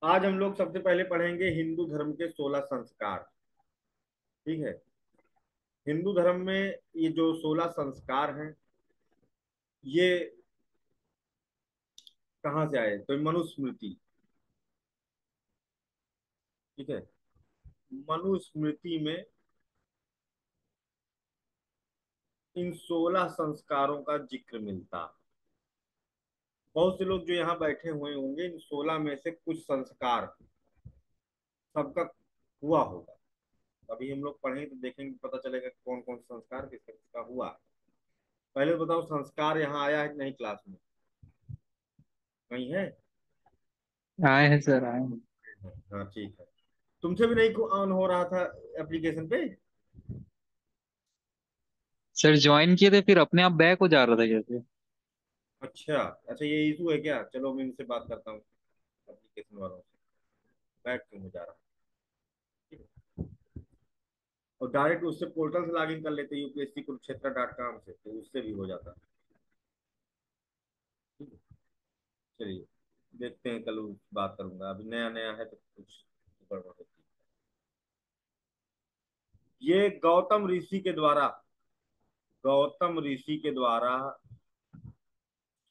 आज हम लोग सबसे पहले पढ़ेंगे हिंदू धर्म के 16 संस्कार। ठीक है। हिंदू धर्म में ये जो 16 संस्कार हैं, ये कहाँ से आए? तो मनुस्मृति। ठीक है। मनुस्मृति में इन 16 संस्कारों का जिक्र मिलता। बहुत से लोग जो यहाँ बैठे हुए होंगे, इन 16 में से कुछ संस्कार सबका हुआ होगा। अभी हम लोग पढ़ेंगे तो देखेंगे, पता चलेगा कौन कौन संस्कार किसका किसका हुआ। पहले तो बताओ, संस्कार यहाँ आया है कि नहीं क्लास में? नहीं है? आए हैं सर, आए हैं। हाँ ठीक है। तुमसे भी नहीं ऑन हो रहा था एप्लीकेशन पे? सर ज्वाइन किए थे, फिर अपने आप बैक हो जा रहा था कैसे? अच्छा अच्छा, ये इशू है क्या? चलो मैं इनसे बात करता हूँ, एप्लीकेशन वालों से। बैक क्यों हो जा रहा है? और डायरेक्ट उससे पोर्टल से लॉगिन कर लेते UPSC Kurukshetra.com से, तो उससे भी हो जाता। ठीक है। चलिए देखते हैं, कल बात करूंगा। अभी नया नया है तो कुछ गड़बड़ होती है। ये गौतम ऋषि के द्वारा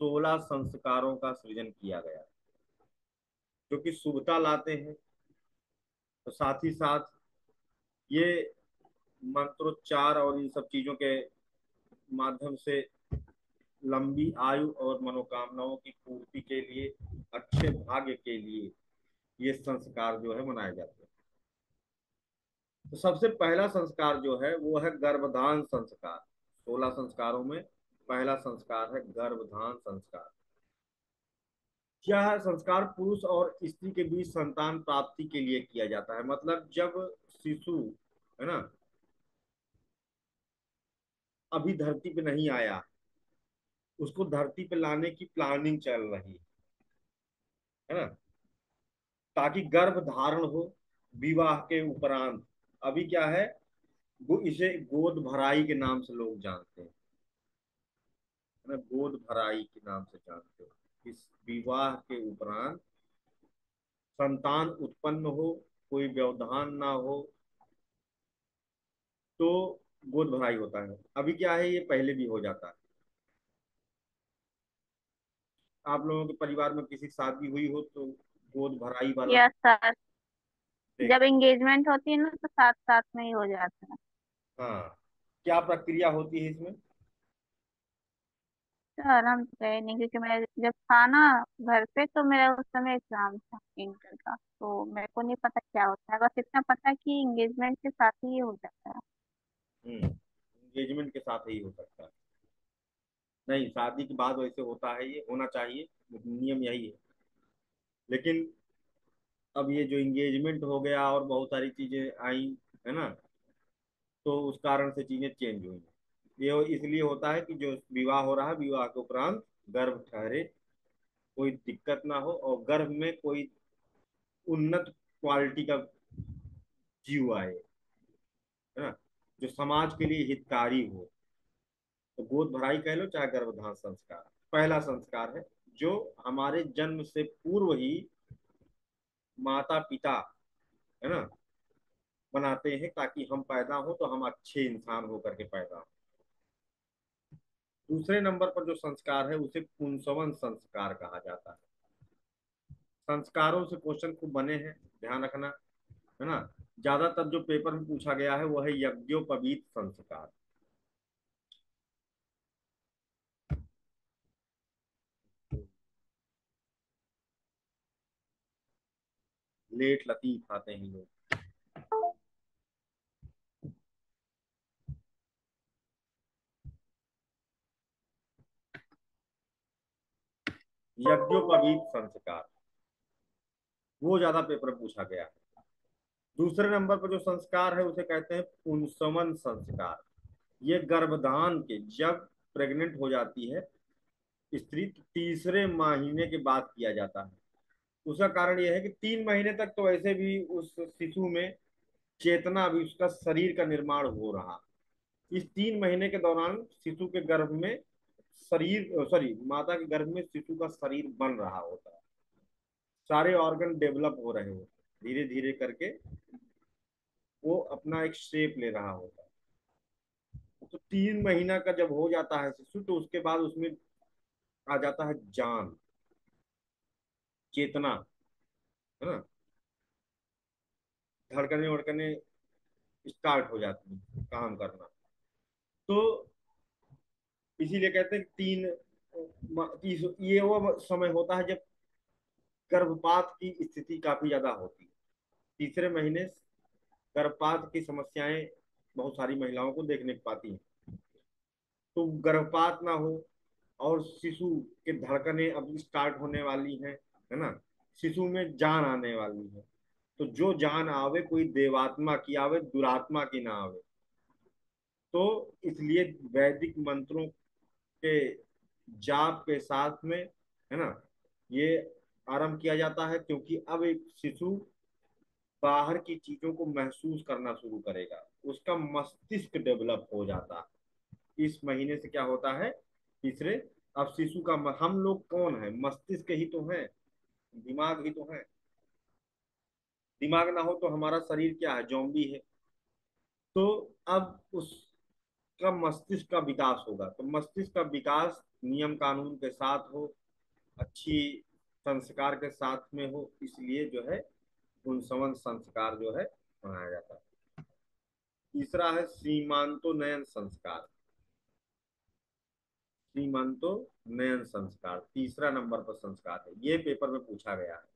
16 संस्कारों का सृजन किया गया, जो कि शुभता लाते हैं। तो साथ ही साथ ये मंत्रोच्चार और इन सब चीजों के माध्यम से लंबी आयु और मनोकामनाओं की पूर्ति के लिए, अच्छे भाग्य के लिए ये संस्कार जो है मनाए जाते हैं। तो सबसे पहला संस्कार जो है वो है गर्भधान संस्कार। 16 संस्कारों में पहला संस्कार है गर्भधान संस्कार। यह संस्कार पुरुष और स्त्री के बीच संतान प्राप्ति के लिए किया जाता है। मतलब जब शिशु, है ना, अभी धरती पे नहीं आया, उसको धरती पे लाने की प्लानिंग चल रही है ना, ताकि गर्भ धारण हो विवाह के उपरांत। अभी क्या है, वो इसे गोद भराई के नाम से लोग जानते हैं, है ना, गोद भराई के नाम से जानते हैं। इस विवाह के उपरांत संतान उत्पन्न हो, कोई व्यवधान ना हो, तो गोद भराई होता है। अभी क्या है, ये पहले भी हो जाता है। आप लोगों के परिवार में किसी की शादी हुई हो तो गोद भराई वाला यस सर। देख। जब एंगेजमेंट होती है ना तो साथ साथ में ही हो जाता है। हाँ, क्या प्रक्रिया होती है इसमें? सर हम तो गए नहीं, क्योंकि मैं जब था ना घर पे, तो मेरा उस समय एग्जाम था इंटर का, तो मेरे को नहीं पता क्या होता है। बस इतना पता कि एंगेजमेंट के साथ ही ये हो जाता है। एंगेजमेंट के साथ ही हो सकता है। नहीं, शादी के बाद वैसे होता है, ये होना चाहिए, नियम यही है। लेकिन अब ये जो एंगेजमेंट हो गया और बहुत सारी चीजें आई, है ना, तो उस कारण से चीजें चेंज हुई। ये इसलिए होता है कि जो विवाह हो रहा है, विवाह के उपरांत गर्भ ठहरे, कोई दिक्कत ना हो, और गर्भ में कोई उन्नत क्वालिटी का जीव आए, है ना, जो समाज के लिए हितकारी हो। तो गोद भराई कह लो चाहे गर्भधारण संस्कार, पहला संस्कार है, जो हमारे जन्म से पूर्व ही माता पिता, है ना, बनाते हैं, ताकि हम पैदा हो तो हम अच्छे इंसान होकर के पैदा हो। दूसरे नंबर पर जो संस्कार है उसे पुंसवन संस्कार कहा जाता है। संस्कारों से क्वेश्चन खूब बने हैं, ध्यान रखना, है ना। ज्यादातर जो पेपर में पूछा गया है वो है यज्ञोपवीत संस्कार। लेट लतीफ आते हैं लोग। यज्ञोपवीत संस्कार, वो ज्यादा पेपर में पूछा गया है। दूसरे नंबर पर जो संस्कार है उसे कहते हैं पुंसवन संस्कार। ये गर्भधान के, जब प्रेग्नेंट हो जाती है स्त्री, तो तीसरे महीने के बाद किया जाता है। उसका कारण यह है कि 3 महीने तक तो वैसे भी उस शिशु में चेतना, अभी उसका शरीर का निर्माण हो रहा। इस 3 महीने के दौरान शिशु के गर्भ में शरीर, सॉरी, माता के गर्भ में शिशु का शरीर बन रहा होता है। सारे ऑर्गन डेवलप हो रहे हो, धीरे धीरे करके वो अपना एक शेप ले रहा होता है। तो 3 महीना का जब हो जाता है शिशु, तो उसके बाद उसमें आ जाता है जान, चेतना, है ना, धड़कने वड़कने स्टार्ट हो जाती है काम करना। तो इसीलिए कहते हैं कि ये वो समय होता है जब गर्भपात की स्थिति काफी ज्यादा होती है। तीसरे महीने गर्भपात की समस्याएं बहुत सारी महिलाओं को देखने को पाती हैं। तो गर्भपात ना हो और शिशु के धड़कने अब स्टार्ट होने वाली है ना, शिशु में जान आने वाली है। तो जो जान आवे कोई देवात्मा की आवे, दुरात्मा की ना आवे। तो इसलिए वैदिक मंत्रों के जाप के साथ में, है ना, ये आरंभ किया जाता है, क्योंकि अब एक शिशु बाहर की चीजों को महसूस करना शुरू करेगा, उसका मस्तिष्क डेवलप हो जाता है। इस महीने से क्या होता है, तीसरे, अब शिशु का हम लोग कौन है, मस्तिष्क ही तो है, दिमाग ही तो है। दिमाग ना हो तो हमारा शरीर क्या है, जॉम्बी है। तो अब उसका मस्तिष्क का विकास होगा, तो मस्तिष्क का विकास नियम कानून के साथ हो, अच्छी संस्कार के साथ में हो, इसलिए जो है पुंसवन संस्कार जो है मनाया जाता है। तीसरा है सीमांतोन्नयन संस्कार। सीमांतोन्नयन संस्कार तीसरा नंबर पर संस्कार है, ये पेपर में पूछा गया है।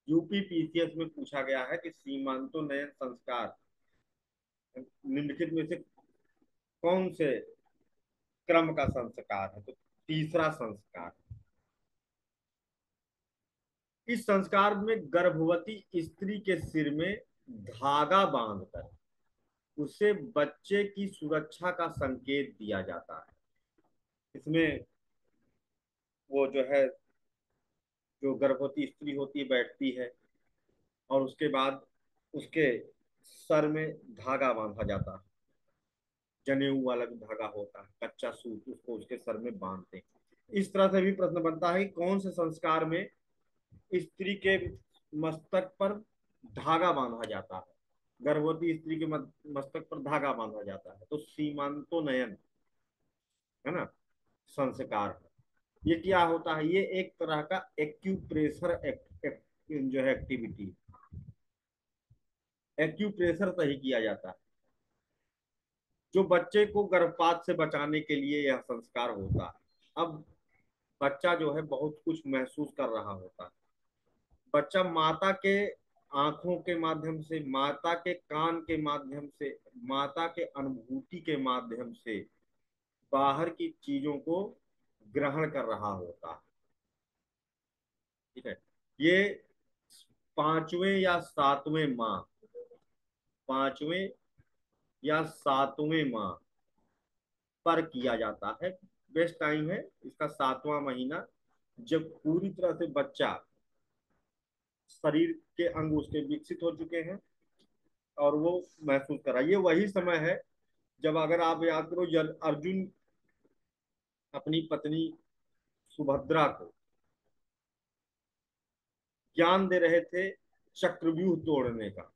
यूपी पीसीएस में पूछा गया है कि सीमांतोन्नयन संस्कार निम्नलिखित में से कौन से क्रम का संस्कार है, तो तीसरा संस्कार। इस संस्कार में गर्भवती स्त्री के सिर में धागा बांधकर उसे बच्चे की सुरक्षा का संकेत दिया जाता है। इसमें वो जो है, जो गर्भवती स्त्री होती है बैठती है, और उसके बाद उसके सर में धागा बांधा जाता है, जनेऊ वाला जो धागा होता है, कच्चा सूत, उसको उसके सर में बांधते हैं। इस तरह से भी प्रश्न बनता है कि कौन से संस्कार में स्त्री के मस्तक पर धागा बांधा जाता है, गर्भवती स्त्री के मस्तक पर धागा बांधा जाता है, तो सीमांतोन्नयन, है ना, संस्कार है। ये क्या होता है, ये एक तरह का एक्यूप्रेशर जो है एक्टिविटी, एक्यूप्रेशर सही किया जाता है, जो बच्चे को गर्भपात से बचाने के लिए यह संस्कार होता है। अब बच्चा जो है बहुत कुछ महसूस कर रहा होता है। बच्चा माता के आंखों के माध्यम से, माता के कान के माध्यम से, माता के अनुभूति के माध्यम से बाहर की चीजों को ग्रहण कर रहा होता है। ठीक है, ये पांचवें या सातवें माह, पांचवें या सातवें माह पर किया जाता है। बेस्ट टाइम है इसका 7वां महीना, जब पूरी तरह से बच्चा, शरीर के अंग उसके विकसित हो चुके हैं और वो महसूस कर रहा है। ये वही समय है जब, अगर आप याद करो, अर्जुन अपनी पत्नी सुभद्रा को ज्ञान दे रहे थे चक्रव्यूह तोड़ने का,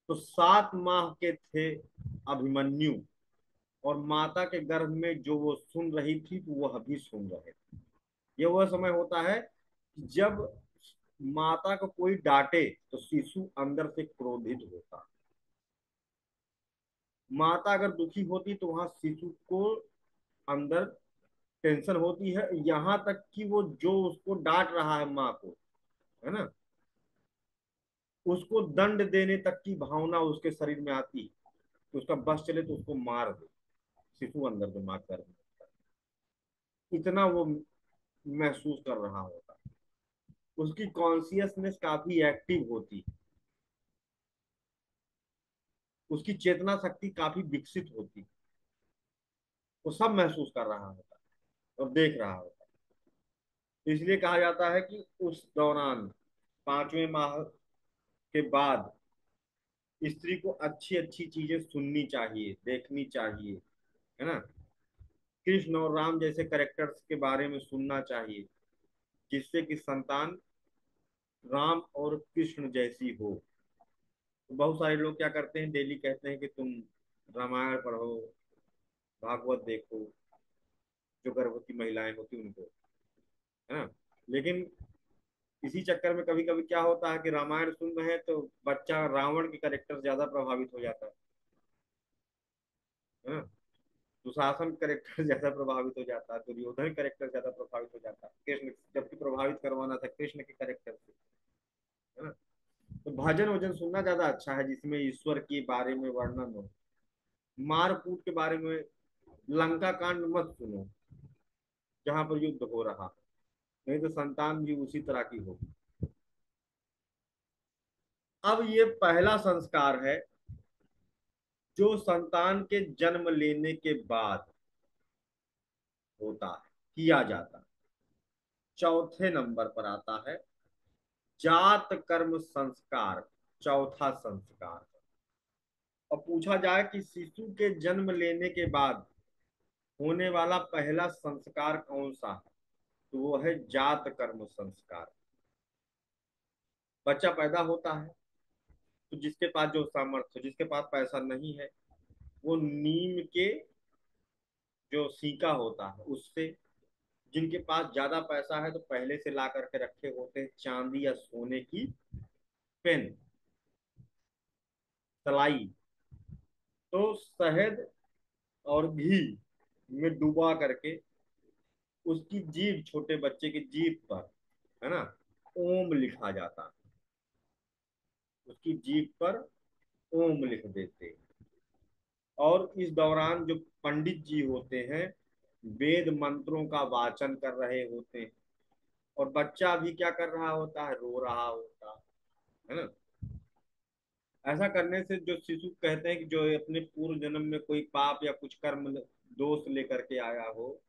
तो 7 माह के थे अभिमन्यु, और माता के गर्भ में जो वो सुन रही थी तो वह भी सुन रहे थे। ये वह समय होता है जब माता को कोई डांटे तो शिशु अंदर से क्रोधित होता, माता अगर दुखी होती तो वहां शिशु को अंदर टेंशन होती है, यहां तक कि वो जो उसको डांट रहा है माँ को, है ना, उसको दंड देने तक की भावना उसके शरीर में आती, कि उसका बस चले तो उसको मार दे। शिशु अंदर दिमाग कर, इतना वो महसूस कर रहा होता, उसकी कॉन्सियसनेस काफी एक्टिव होती, उसकी चेतना शक्ति काफी विकसित होती, वो सब महसूस कर रहा होता और देख रहा होता। तो इसलिए कहा जाता है कि उस दौरान, 5वें माह के बाद, स्त्री को अच्छी अच्छी चीजें सुननी चाहिए, देखनी चाहिए, है ना, कृष्ण और राम जैसे करेक्टर्स के बारे में सुनना चाहिए, जिससे कि संतान राम और कृष्ण जैसी हो। तो बहुत सारे लोग क्या करते हैं, डेली कहते हैं कि तुम रामायण पढ़ो, भागवत देखो, जो गर्भवती महिलाएं होती उनको, है ना। लेकिन इसी चक्कर में कभी कभी क्या होता है कि रामायण सुन रहे हैं तो बच्चा रावण के करेक्टर ज्यादा प्रभावित हो जाता है ना। दुशासन करेक्टर ज्यादा प्रभावित हो जाता है, दुर्योधन करेक्टर ज्यादा प्रभावित हो जाता है कृष्ण, जबकि प्रभावित करवाना था कृष्ण के करेक्टर से, है ना। तो भजन वजन सुनना ज्यादा अच्छा है जिसमें ईश्वर के बारे में वर्णन हो। मार कूट के बारे में लंका कांड मत सुनो, जहां पर युद्ध हो रहा, नहीं तो संतान भी उसी तरह की होगी। अब ये पहला संस्कार है जो संतान के जन्म लेने के बाद होता है, किया जाता है। चौथे नंबर पर आता है जात कर्म संस्कार, चौथा संस्कार। और पूछा जाए कि शिशु के जन्म लेने के बाद होने वाला पहला संस्कार कौन सा है, तो वो है जात कर्म संस्कार। बच्चा पैदा होता है तो जिसके पास जो सामर्थ्य, जिसके पास पैसा नहीं है, वो नीम के जो सीका होता है उससे, जिनके पास ज्यादा पैसा है तो पहले से ला करके रखे होते हैं चांदी या सोने की पेन, तलाई, तो शहद और घी में डुबा करके उसकी जीभ, छोटे बच्चे की जीभ पर, है ना, ओम लिखा जाता है। उसकी जीभ पर ओम लिख देते। और इस दौरान जो पंडित जी होते हैं वेद मंत्रों का वाचन कर रहे होते हैं, और बच्चा भी क्या कर रहा होता है, रो रहा होता है ना। ऐसा करने से जो शिशु कहते हैं कि जो अपने पूर्व जन्म में कोई पाप या कुछ कर्म दोष लेकर के आया हो,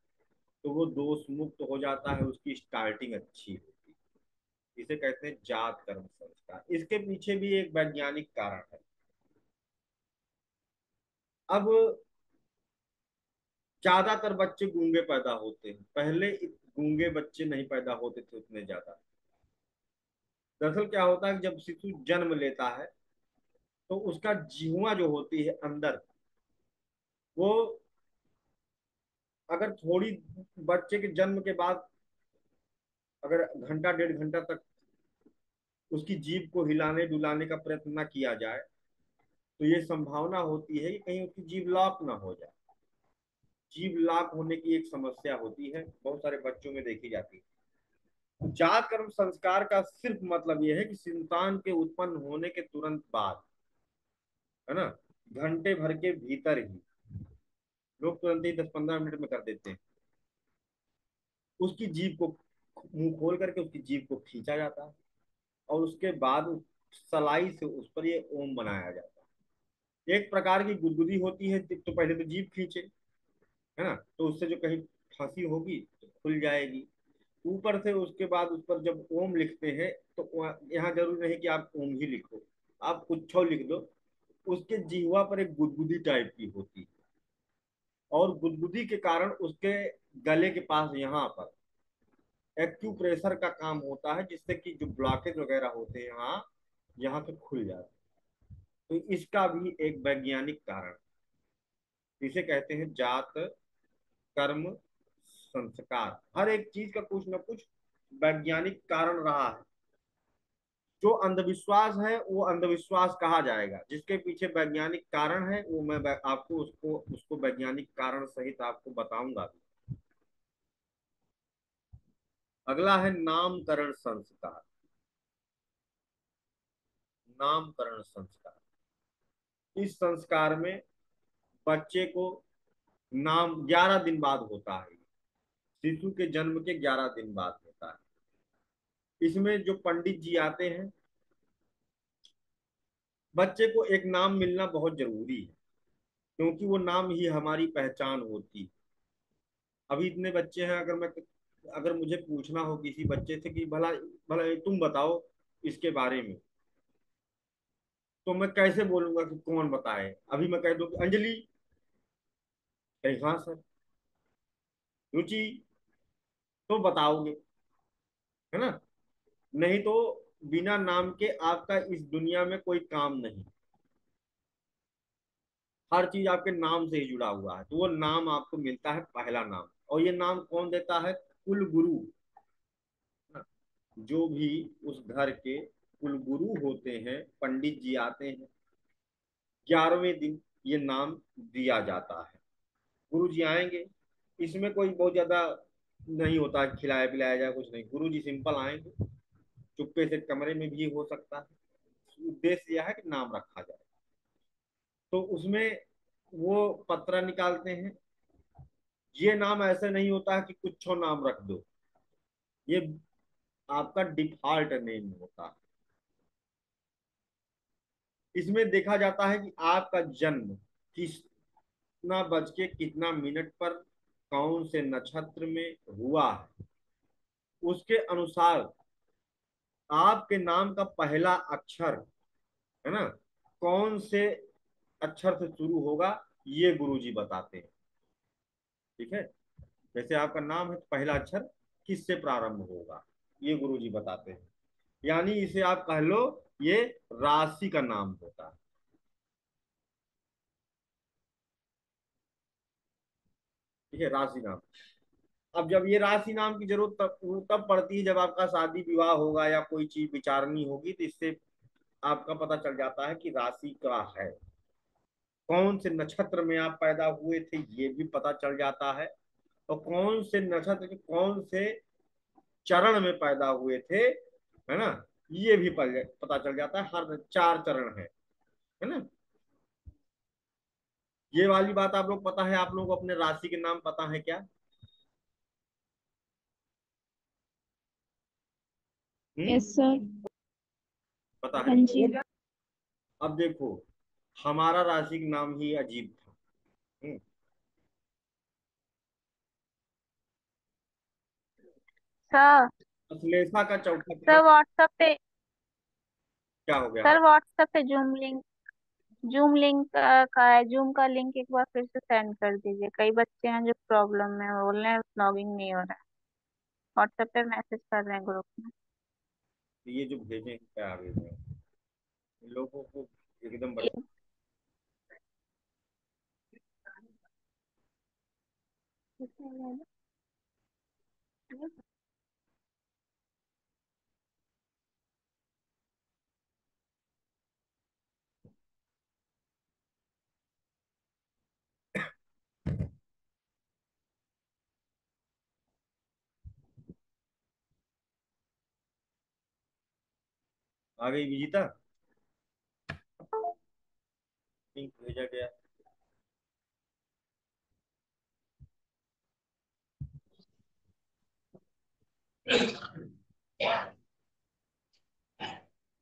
तो वो दोष मुक्त हो जाता है, उसकी स्टार्टिंग अच्छी होती है। इसे कहते हैं जात कर्म संस्कार। इसके पीछे भी एक वैज्ञानिक कारण है। अब ज्यादातर बच्चे गूंगे पैदा होते हैं, पहले गूंगे बच्चे नहीं पैदा होते थे उतने ज्यादा। दरअसल क्या होता है कि जब शिशु जन्म लेता है तो उसका जीवा जो होती है अंदर, वो अगर थोड़ी, बच्चे के जन्म के बाद अगर घंटा डेढ़ घंटा तक उसकी जीभ को हिलाने डुलाने का प्रयत्न न किया जाए, तो ये संभावना होती है कि कहीं उसकी जीभ लॉक ना हो जाए। जीभ लॉक होने की एक समस्या होती है, बहुत सारे बच्चों में देखी जाती है। तो जात कर्म संस्कार का सिर्फ मतलब यह है कि संतान के उत्पन्न होने के तुरंत बाद, है ना, घंटे भर के भीतर ही, लोग तुरंत ही 10-15 मिनट में कर देते हैं, उसकी जीभ को, मुंह खोल करके उसकी जीभ को खींचा जाता है, और उसके बाद उस सलाई से उस पर ये ओम बनाया जाता है। एक प्रकार की गुदगुदी होती है, तो पहले तो जीभ खींचे, है ना, तो उससे जो कहीं फंसी होगी तो खुल जाएगी। ऊपर से उसके बाद उस पर जब ओम लिखते हैं, तो यहाँ जरूरी नहीं कि आप ओम ही लिखो, आप कुछ लिख दो। उसके जिह्वा पर एक गुदगुदी टाइप की होती है, और गुदगुदी के कारण उसके गले के पास यहाँ पर एक्यूप्रेशर का काम होता है, जिससे कि जो ब्लॉकेज वगैरह होते हैं यहाँ, यहाँ से खुल जाते हैं। तो इसका भी एक वैज्ञानिक कारण, इसे कहते हैं जात कर्म संस्कार। हर एक चीज का कुछ ना कुछ वैज्ञानिक कारण रहा है। जो अंधविश्वास है वो अंधविश्वास कहा जाएगा, जिसके पीछे वैज्ञानिक कारण है वो मैं आपको उसको उसको वैज्ञानिक कारण सहित आपको बताऊंगा भी। अगला है नामकरण संस्कार। नामकरण संस्कार, इस संस्कार में बच्चे को नाम 11 दिन बाद होता है, शिशु के जन्म के 11 दिन बाद होता है। इसमें जो पंडित जी आते हैं, बच्चे को एक नाम मिलना बहुत जरूरी है, क्योंकि वो नाम ही हमारी पहचान होती है। अभी इतने बच्चे हैं, अगर मुझे पूछना हो किसी बच्चे से कि भला भला तुम बताओ इसके बारे में, तो मैं कैसे बोलूंगा कि कौन बताए। अभी मैं कह दूं कि अंजलि, कहीं हाँ सर, रुचि, तो बताओगे, है ना। नहीं तो बिना नाम के आपका इस दुनिया में कोई काम नहीं। हर चीज आपके नाम से ही जुड़ा हुआ है, तो वो नाम आपको मिलता है, पहला नाम। और ये नाम कौन देता है? कुल गुरु। जो भी उस घर के कुल गुरु होते हैं, पंडित जी आते हैं, 11वें दिन ये नाम दिया जाता है। गुरु जी आएंगे, इसमें कोई बहुत ज्यादा नहीं होता है खिलाया पिलाया जाए, कुछ नहीं। गुरु जी सिंपल आएंगे, चुप्पे से कमरे में भी हो सकता है। उद्देश्य यह है कि नाम रखा जाए। तो उसमें वो पत्रा निकालते हैं। ये नाम ऐसे नहीं होता है कि कुछ नाम रख दो, ये आपका डिफॉल्ट नेम होता है। इसमें देखा जाता है कि आपका जन्म कितना बज के कितना मिनट पर कौन से नक्षत्र में हुआ है, उसके अनुसार आपके नाम का पहला अक्षर, है ना, कौन से अक्षर से शुरू होगा, ये गुरुजी बताते हैं। ठीक है। जैसे आपका नाम है तो पहला अक्षर किस से प्रारंभ होगा, ये गुरुजी बताते हैं। यानी इसे आप कह लो, ये राशि का नाम होता है। ठीक है, राशि नाम। अब जब ये राशि नाम की जरूरत तब पड़ती है जब आपका शादी विवाह होगा या कोई चीज विचारनी होगी, तो इससे आपका पता चल जाता है कि राशि का है। कौन से नक्षत्र में आप पैदा हुए थे, ये भी पता चल जाता है। और कौन से नक्षत्र के कौन से चरण में पैदा हुए थे, है ना, ये भी पता चल जाता है। हर 4 चरण है ना। ये वाली बात आप लोग पता है? आप लोगों को अपने राशि के नाम पता है क्या? हम्म। Yes sir. पता है। हाँ जी। अब देखो, हमारा राशि का नाम ही अजीब था। सर अश्लेषा का चौथा चरण। सर व्हाट्सएप पे क्या हो गया? सर व्हाट्सएप पे जूम लिंक का है। जूम का लिंक एक बार फिर से सेंड कर दीजिए। कई बच्चे हैं जो प्रॉब्लम में बोल रहे हैं लॉगिंग नहीं हो रहा है। व्हाट्सएप पे मैसेज कर रहे हैं ग्रुप में। ये जो भेजे हैं, क्या भेजे हैं इन लोगों को? एकदम बड़े। एक- आ गई विजिता, लिंक भेजा गया।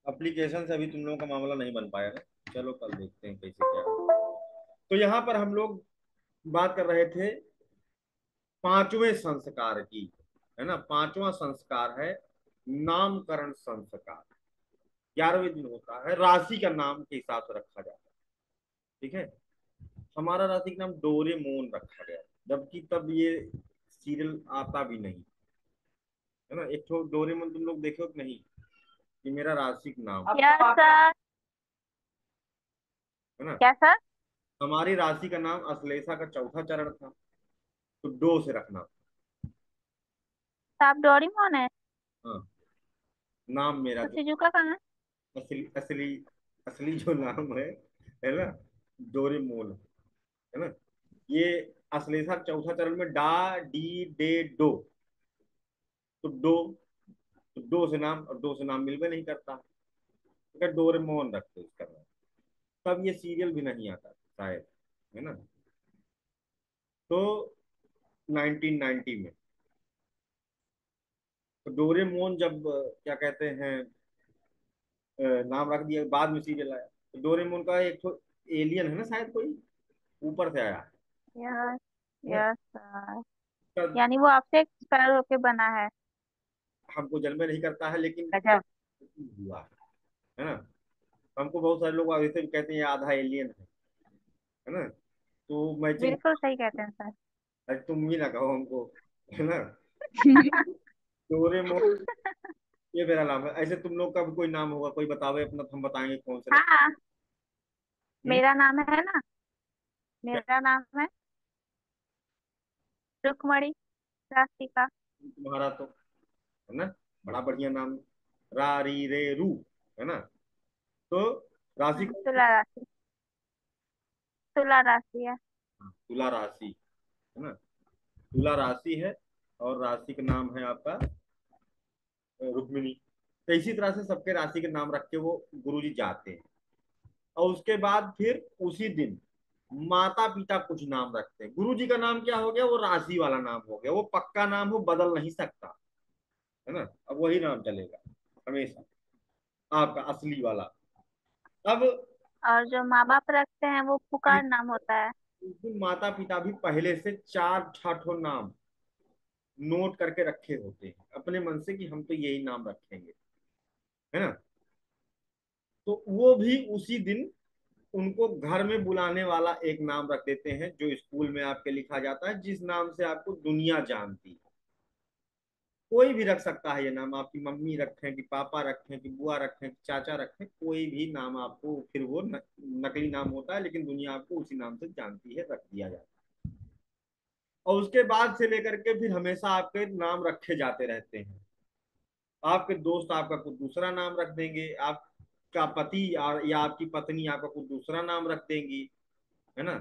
एप्लीकेशन से अभी तुम लोगों का मामला नहीं बन पाया है। चलो कल देखते हैं कैसे क्या है। तो यहाँ पर हम लोग बात कर रहे थे 5वें संस्कार की, है ना। 5वां संस्कार है नामकरण संस्कार। 11वें दिन होता है, राशि का नाम के हिसाब से रखा जाता है। ठीक है। हमारा राशि का नाम डोरेमोन रखा गया, जबकि तब ये सीरियल आता भी नहीं, है ना। एक तो डोरेमोन तुम लोग देखो कि नहीं? ये मेरा राशि का नाम क्या सर? है ना। क्या सर? हमारी राशि का नाम अश्लेषा का चौथा चरण था, तो डो से रखना। तो आप डोरीमोन है? हाँ, नाम मेरा तो जो शिजुका कहाँ है? असली असली असली जो नाम है ना, डोरेमोन, है ना। ये अश्लेषा चौथा चरण में डा डी डे डो, तो डो, तो डो से नाम, और डो से नाम मिलवे नहीं करता, तो डोरेमोन रखते इसका नाम। तब ये सीरियल भी नहीं आता शायद, है ना। तो 1990 में तो डोरेमोन जब क्या कहते हैं नाम रख दिया, बाद में सीरियल आया। तो डोरेमोन का एक तो एलियन है ना शायद, कोई ऊपर से आया यस। है ना। Yes sir. तब यानी वो आपसे एक्सपायर होके बना है। हमको जन्म नहीं करता है, लेकिन गजब। हुआ है ना। हमको बहुत सारे लोग ऐसे भी कहते हैं ये आधा एलियन है ना। तो मैचिंग। बिल्कुल सही कहते हैं सर। तुम भी ना कहो हमको, है ना। डोरेमोन ये मेरा नाम है। ऐसे तुम लोग का भी कोई नाम होगा, कोई बतावे अपना तो हम बताएंगे कौन से रख। हाँ, हम्म? मेरा नाम है ना, क्या? मेरा नाम है रुक्मणी राशिका। तुम्हारा तो है ना, बड़ा बढ़िया नाम, रा री रे रू, है ना। तो राशि कौन सी? तुला राशि, तुला राशि है। हाँ, तुला राशि, है ना। तुला राशि है, और राशि का नाम है आपका रुक्मिणी। तो इसी तरह से सबके राशि के नाम रख के वो गुरुजी जाते हैं। और उसके बाद फिर उसी दिन माता पिता कुछ नाम रखते हैं। गुरु जी का नाम क्या हो गया, वो राशि वाला नाम हो गया, वो पक्का नाम हो, बदल नहीं सकता, है ना। अब वही नाम चलेगा हमेशा, आपका असली वाला। अब और जो माँ बाप रखते हैं वो पुकार नाम होता है। उस दिन माता पिता भी पहले से चार छठो नाम नोट करके रखे होते हैं अपने मन से कि हम तो यही नाम रखेंगे, है ना। तो वो भी उसी दिन उनको घर में बुलाने वाला एक नाम रख देते हैं, जो स्कूल में आपके लिखा जाता है, जिस नाम से आपको दुनिया जानती है। कोई भी रख सकता है ये नाम, आपकी मम्मी रखें कि पापा रखें कि बुआ रखें कि चाचा रखें, कोई भी नाम आपको, फिर वो नकली नाम होता है, लेकिन दुनिया आपको उसी नाम से जानती है, रख दिया जाता है। और उसके बाद से लेकर के फिर हमेशा आपके नाम रखे जाते रहते हैं। आपके दोस्त आपका कुछ दूसरा नाम रख देंगे, आपका पति या आपकी पत्नी आपका कुछ दूसरा नाम रख देंगी, है ना।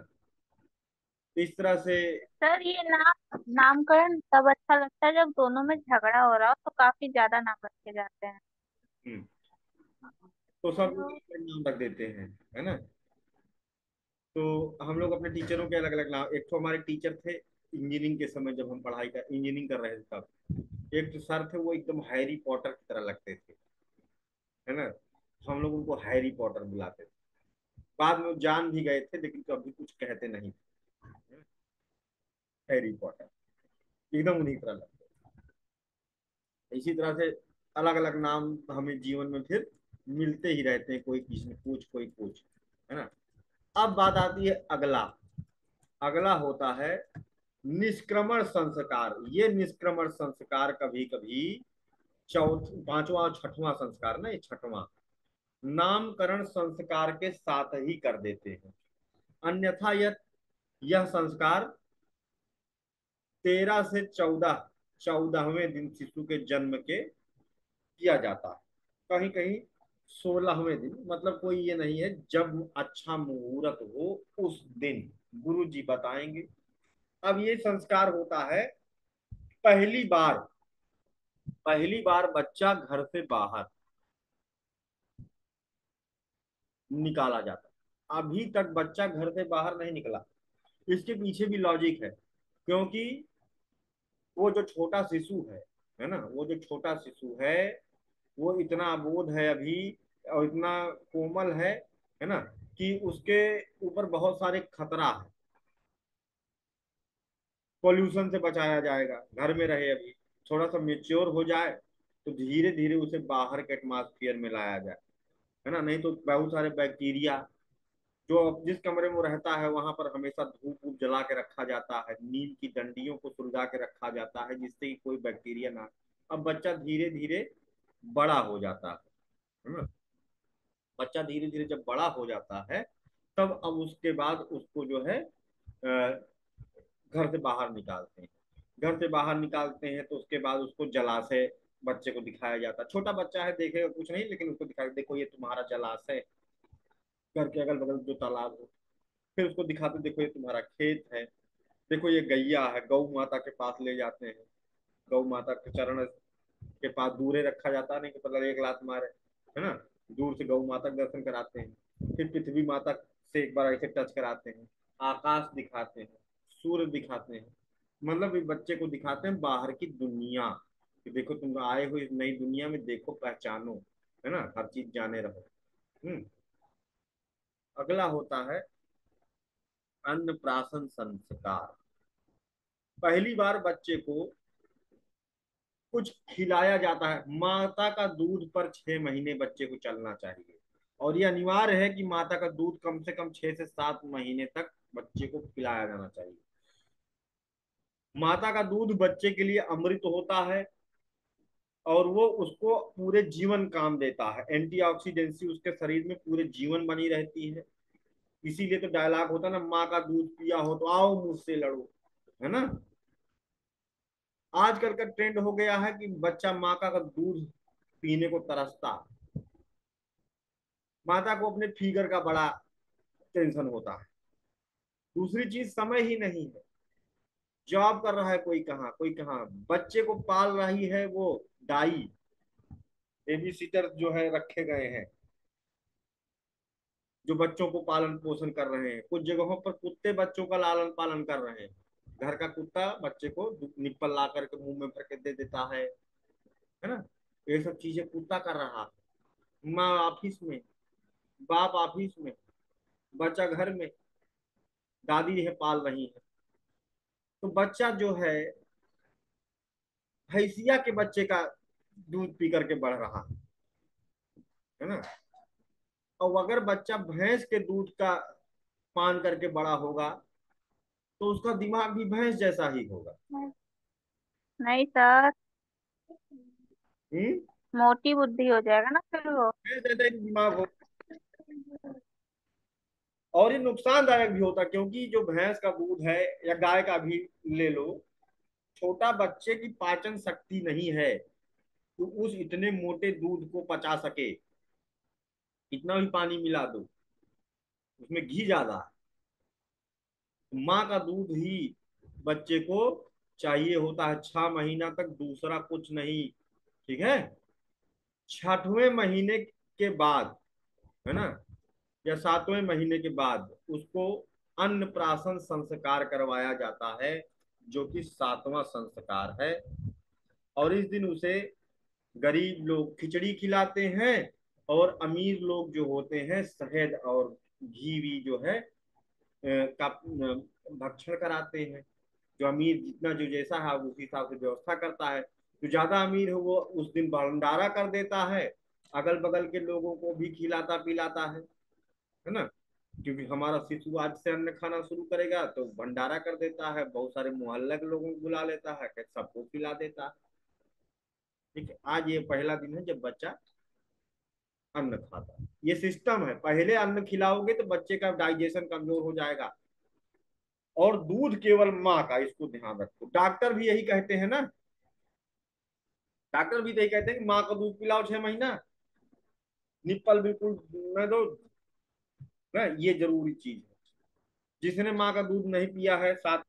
तो इस तरह से। सर ये नामकरण तब अच्छा लगता है जब दोनों में झगड़ा हो रहा हो, तो काफी ज्यादा नाम रखे जाते हैं। हम्म, तो सब लोग अलग अलग नाम रख देते हैं, है ना। तो हम लोग अपने टीचरों के अलग अलग नाम, एक तो हमारे टीचर थे इंजीनियरिंग के समय, जब हम पढ़ाई कर इंजीनियरिंग कर रहे थे तब, एक तो सर थे वो एकदम हैरी पॉटर की तरह लगते थे, है ना। तो हम लोग उनको हैरी पॉटर बुलाते थे। बाद में वो जान भी गए थे, लेकिन कभी कुछ कहते नहीं थे। हैरी पॉटर एकदम उन्हीं तरह लगते थे। इसी तरह से अलग अलग नाम हमें जीवन में फिर मिलते ही रहते हैं, कोई किसी ने कुछ कोई कुछ, है ना। अब बात आती है अगला। अगला होता है निष्क्रमण संस्कार। ये निष्क्रमण संस्कार कभी कभी चौथ पांचवा और छठवां संस्कार ना, ये छठवां नामकरण संस्कार के साथ ही कर देते हैं। अन्यथा यह संस्कार 13 से 14 दिन शिशु के जन्म के किया जाता है। कहीं कहीं 16वें दिन, मतलब कोई ये नहीं है, जब अच्छा मुहूर्त हो उस दिन गुरु जी बताएंगे। अब ये संस्कार होता है पहली बार, पहली बार बच्चा घर से बाहर निकाला जाता है। अभी तक बच्चा घर से बाहर नहीं निकला। इसके पीछे भी लॉजिक है, क्योंकि वो जो छोटा शिशु है ना, वो जो छोटा शिशु है, वो इतना अबोध है अभी, और इतना कोमल है ना, कि उसके ऊपर बहुत सारे खतरा है। पोल्यूशन से बचाया जाएगा, घर में रहे अभी, थोड़ा सा मेच्योर हो जाए तो धीरे धीरे उसे बाहर के एटमॉस्फेयर में लाया जाए, है ना। नहीं तो बहुत सारे बैक्टीरिया, जो जिस कमरे में रहता है वहां पर हमेशा धूप वूप जला के रखा जाता है, नीम की डंडियों को सुलगा के रखा जाता है, जिससे कि कोई बैक्टीरिया ना। अब बच्चा धीरे धीरे बड़ा हो जाता है ना। बच्चा धीरे धीरे जब बड़ा हो जाता है, तब अब उसके बाद उसको जो है घर से बाहर निकालते हैं। घर से बाहर निकालते हैं तो उसके बाद उसको जलाशय बच्चे को दिखाया जाता है। छोटा बच्चा है, देखेगा कुछ नहीं, लेकिन उसको दिखाया, देखो ये तुम्हारा जलाशय, घर के अगल बगल जो तालाब हो। फिर उसको दिखाते, देखो ये तुम्हारा खेत है, देखो ये गैया है, गौ माता के पास ले जाते हैं। गौ माता के चरण के पास दूरे रखा जाता है, नहीं कि मतलब एक लात मारे, है ना। दूर से गौ माता के दर्शन कराते हैं, फिर पृथ्वी माता से एक बार ऐसे टच कराते हैं, आकाश दिखाते हैं, सूर्य दिखाते हैं। मतलब इस बच्चे को दिखाते हैं बाहर की दुनिया, कि देखो तुम आए हो इस नई दुनिया में, देखो पहचानो, है ना, हर चीज जाने रहो। हम्म। अगला होता है अन्नप्राशन संस्कार। पहली बार बच्चे को कुछ खिलाया जाता है। माता का दूध पर 6 महीने बच्चे को चलना चाहिए, और ये अनिवार्य है कि माता का दूध कम से कम 6 से 7 महीने तक बच्चे को पिलाया जाना चाहिए। माता का दूध बच्चे के लिए अमृत होता है। और वो उसको पूरे जीवन काम देता है, एंटीऑक्सीडेंसी उसके शरीर में पूरे जीवन बनी रहती है। इसीलिए तो डायलॉग होता है ना, माँ का दूध पिया हो तो आओ मुझसे लड़ो, है ना। आजकल का ट्रेंड हो गया है कि बच्चा माँ का दूध पीने को तरसता है। माता को अपने फिगर का बड़ा टेंशन होता है। दूसरी चीज समय ही नहीं है। जॉब कर रहा है कोई कहाँ कोई कहाँ, बच्चे को पाल रही है वो दाई, बेबी सीटर जो है रखे गए हैं, जो बच्चों को पालन पोषण कर रहे हैं। कुछ जगहों पर कुत्ते बच्चों का लालन पालन कर रहे हैं। घर का कुत्ता बच्चे को निप्पल ला करके मुंह में भर के दे देता है ना। ये सब चीजें कुत्ता कर रहा है। माँ ऑफिस में, बाप ऑफिस में, बच्चा घर में, दादी है पाल रही है। तो बच्चा जो है भैंसिया के बच्चे का दूध पी करके बढ़ रहा है ना। और अगर बच्चा भैंस के दूध का पान करके बड़ा होगा तो उसका दिमाग भी भैंस जैसा ही होगा। नहीं सर, हम्म। मोटी बुद्धि हो जाएगा ना फिर वो। भैंस जैसा ही दिमाग हो। और ये नुकसानदायक भी होता है, क्योंकि जो भैंस का दूध है या गाय का भी ले लो, छोटा बच्चे की पाचन शक्ति नहीं है तो उस इतने मोटे दूध को पचा सके। कितना भी पानी मिला दो, उसमें घी ज्यादा है। माँ का दूध ही बच्चे को चाहिए होता है 6 महीना तक, दूसरा कुछ नहीं। ठीक है। 6वें महीने के बाद, है ना, या 7वें महीने के बाद उसको अन्नप्राशन संस्कार करवाया जाता है, जो कि 7वां संस्कार है। और इस दिन उसे गरीब लोग खिचड़ी खिलाते हैं, और अमीर लोग जो होते हैं शहद और घी भी जो है का भक्षण कराते हैं। जो अमीर जितना जो जैसा है उस हिसाब से व्यवस्था करता है। जो ज्यादा अमीर है वो उस दिन भंडारा कर देता है, अगल बगल के लोगों को भी खिलाता पिलाता है ना। क्योंकि हमारा शिशु आज से अन्न खाना शुरू करेगा तो भंडारा कर देता है, बहुत सारे मोहल्ले के लोगों को बुला लेता है, सबको खिला देता है। ठीक है। आज ये पहला दिन है जब बच्चा अन्न खाता है। ये सिस्टम है, पहले अन्न खिलाओगे तो बच्चे का डाइजेशन कमजोर हो जाएगा। और दूध केवल माँ का, इसको ध्यान रखो। डॉक्टर भी यही कहते हैं ना, डॉक्टर भी तो यही कहते हैं कि माँ का दूध पिलाओ 6 महीना, निप्पल बिल्कुल न दो ना। ये जरूरी चीज है। जिसने माँ का दूध नहीं पिया है 7